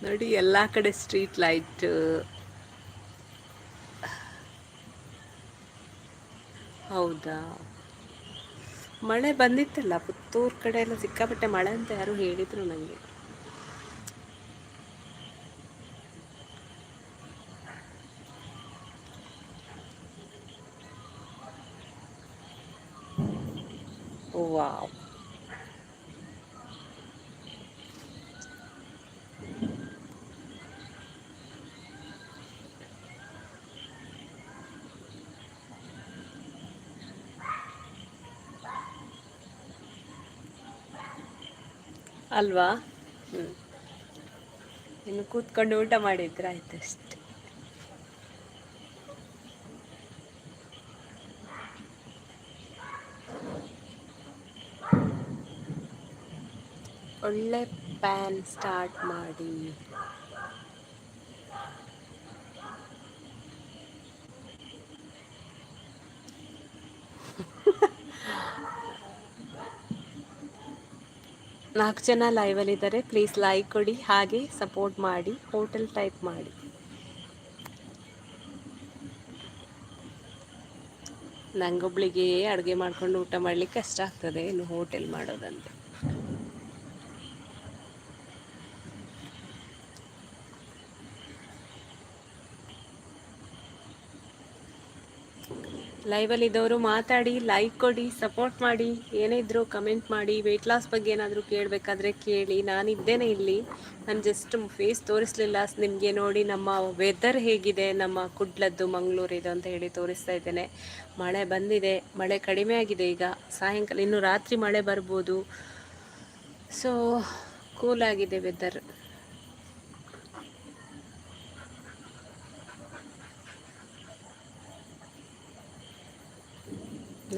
ನೋಡಿ ಎಲ್ಲ ಕಡೆ ಸ್ಟ್ರೀಟ್ ಲೈಟ್. ಹೌದಾ, ಮಳೆ ಬಂದಿತ್ತಲ್ಲ ಪುತ್ತೂರು ಕಡೆ ಎಲ್ಲ ಸಿಕ್ಕಾಪಟ್ಟೆ ಮಳೆ ಅಂತ ಯಾರು ಹೇಳಿದರು ನನಗೆ. ವಾವ್. ಅಲ್ವಾ. ಹ್ಞೂ, ಇನ್ನು ಕೂತ್ಕೊಂಡು ಊಟ ಮಾಡಿದ್ರೆ ಆಯ್ತು ಅಷ್ಟೆ. ಒಳ್ಳೆ ಪ್ಯಾನ್ ಸ್ಟಾರ್ಟ್ ಮಾಡಿ. ನಾಲ್ಕು ಜನ ಲೈವಲ್ಲಿದ್ದಾರೆ, ಪ್ಲೀಸ್ ಲೈಕ್ ಕೊಡಿ, ಹಾಗೆ ಸಪೋರ್ಟ್ ಮಾಡಿ, ಹೋಟೆಲ್ ಟೈಪ್ ಮಾಡಿ. ನಂಗೊಬ್ಳಿಗೆ ಅಡುಗೆ ಮಾಡ್ಕೊಂಡು ಊಟ ಮಾಡಲಿಕ್ಕೆ ಕಷ್ಟ ಆಗ್ತದೆ, ಇನ್ನು ಹೋಟೆಲ್ ಮಾಡೋದಂತೆ. ಲೈವಲ್ಲಿದ್ದವರು ಮಾತಾಡಿ, ಲೈಕ್ ಕೊಡಿ, ಸಪೋರ್ಟ್ ಮಾಡಿ, ಏನೇ ಇದ್ದರೂ ಕಮೆಂಟ್ ಮಾಡಿ. ವೆಯ್ಟ್ ಲಾಸ್ ಬಗ್ಗೆ ಏನಾದರೂ ಕೇಳಬೇಕಾದ್ರೆ ಕೇಳಿ. ನಾನಿದ್ದೇನೆ ಇಲ್ಲಿ, ನಾನು ಜಸ್ಟ್ ಫೇಸ್ ತೋರಿಸಲಿಲ್ಲ ನಿಮಗೆ. ನೋಡಿ ನಮ್ಮ ವೆದರ್ ಹೇಗಿದೆ, ನಮ್ಮ ಕುಡ್ಲದ್ದು ಮಂಗಳೂರಿದು ಅಂತ ಹೇಳಿ ತೋರಿಸ್ತಾ ಇದ್ದೇನೆ. ಮಳೆ ಬಂದಿದೆ, ಮಳೆ ಕಡಿಮೆ ಆಗಿದೆ ಈಗ. ಸಾಯಂಕಾಲ ಇನ್ನು ರಾತ್ರಿ ಮಳೆ ಬರ್ಬೋದು. ಸೊ ಕೂಲ್ ಆಗಿದೆ ವೆದರ್.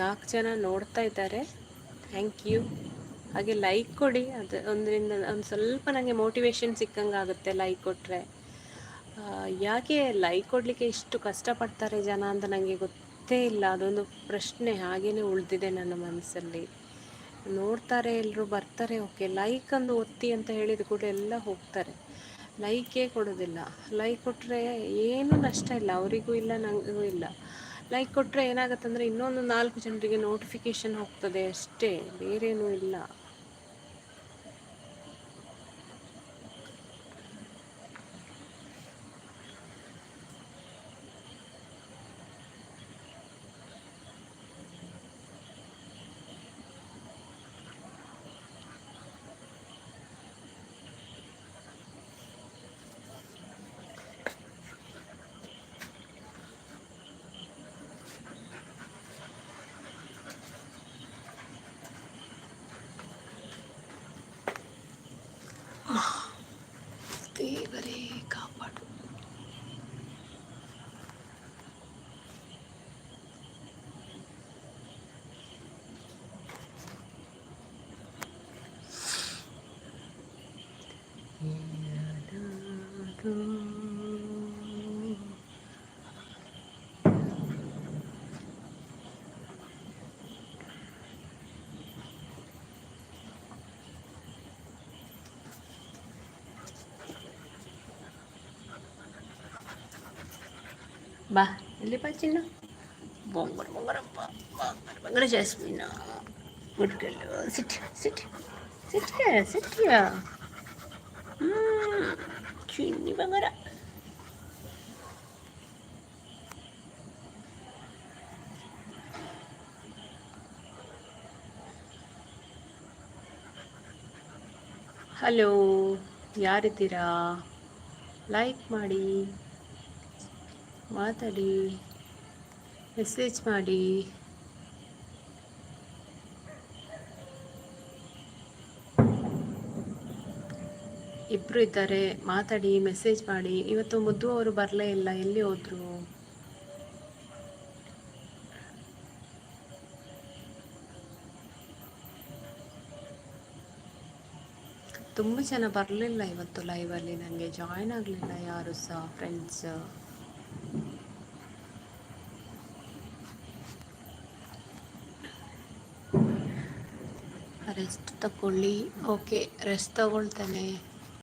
ನಾಲ್ಕು ಜನ ನೋಡ್ತಾ ಇದ್ದಾರೆ, ಥ್ಯಾಂಕ್ ಯು. ಹಾಗೆ ಲೈಕ್ ಕೊಡಿ, ಅದು ಒಂದರಿಂದ ಒಂದು ಸ್ವಲ್ಪ ನನಗೆ ಮೋಟಿವೇಶನ್ ಸಿಕ್ಕಂಗೆ ಆಗುತ್ತೆ ಲೈಕ್ ಕೊಟ್ಟರೆ. ಯಾಕೆ ಲೈಕ್ ಕೊಡಲಿಕ್ಕೆ ಇಷ್ಟು ಕಷ್ಟಪಡ್ತಾರೆ ಜನ ಅಂತ ನನಗೆ ಗೊತ್ತೇ ಇಲ್ಲ. ಅದೊಂದು ಪ್ರಶ್ನೆ ಹಾಗೇ ಉಳಿದಿದೆ ನನ್ನ ಮನಸ್ಸಲ್ಲಿ. ನೋಡ್ತಾರೆ, ಎಲ್ಲರೂ ಬರ್ತಾರೆ, ಓಕೆ ಲೈಕ್ ಒಂದು ಒತ್ತಿ ಅಂತ ಹೇಳಿದ ಕೂಡ ಎಲ್ಲ ಹೋಗ್ತಾರೆ, ಲೈಕೇ ಕೊಡೋದಿಲ್ಲ. ಲೈಕ್ ಕೊಟ್ಟರೆ ಏನೂ ನಷ್ಟ ಇಲ್ಲ, ಅವರಿಗೂ ಇಲ್ಲ ನನಗೂ ಇಲ್ಲ. ಲೈಕ್ ಕೊಟ್ಟರೆ ಏನಾಗುತ್ತಂದರೆ ಇನ್ನೊಂದು 4 ಜನರಿಗೆ ನೋಟಿಫಿಕೇಷನ್ ಹೋಗ್ತದೆ ಅಷ್ಟೇ, ಬೇರೇನೂ ಇಲ್ಲ. ದೇವರೇ ಕಾಪಾಡು. ಬಾ, ಎಲ್ಲಿ ಬಾ ಚಿನ್ನ, ಬೊಂಗರ ಬೊಂಗರಪ್ಪ, ಬೊಂಗರ ಬೊಂಗರ ಜಾಸ್ಮಿನ, ಮುಟ್ಕಲ್ಲು ಸಿಟ್ ಸಿಟ್ ಸಿಟ್ಯ ಸಿಟ್ಯ, ಚಿನ್ನಿ ಬಂಗಾರ. ಹಲೋ, ಯಾರಿದ್ದೀರಾ? ಲೈಕ್ ಮಾಡಿ, ಮಾತಾಡಿ, ಮೆಸೇಜ್ ಮಾಡಿ. ಇಬ್ಬರು ಇದ್ದಾರೆ, ಮಾತಾಡಿ, ಮೆಸೇಜ್ ಮಾಡಿ. ಇವತ್ತು ಮುದ್ದು ಅವರು ಬರಲೇ ಇಲ್ಲ, ಎಲ್ಲಿ ಹೋದ್ರು? ತುಂಬ ಜನ ಬರಲಿಲ್ಲ ಇವತ್ತು ಲೈವಲ್ಲಿ, ನನಗೆ ಜಾಯ್ನ್ ಆಗಲಿಲ್ಲ ಯಾರು ಸಹ ಫ್ರೆಂಡ್ಸ್. ರೆಸ್ಟ್ ತಗೊಳ್ಳಿ. Okay, rest ತಗೊಳ್ತೇನೆ.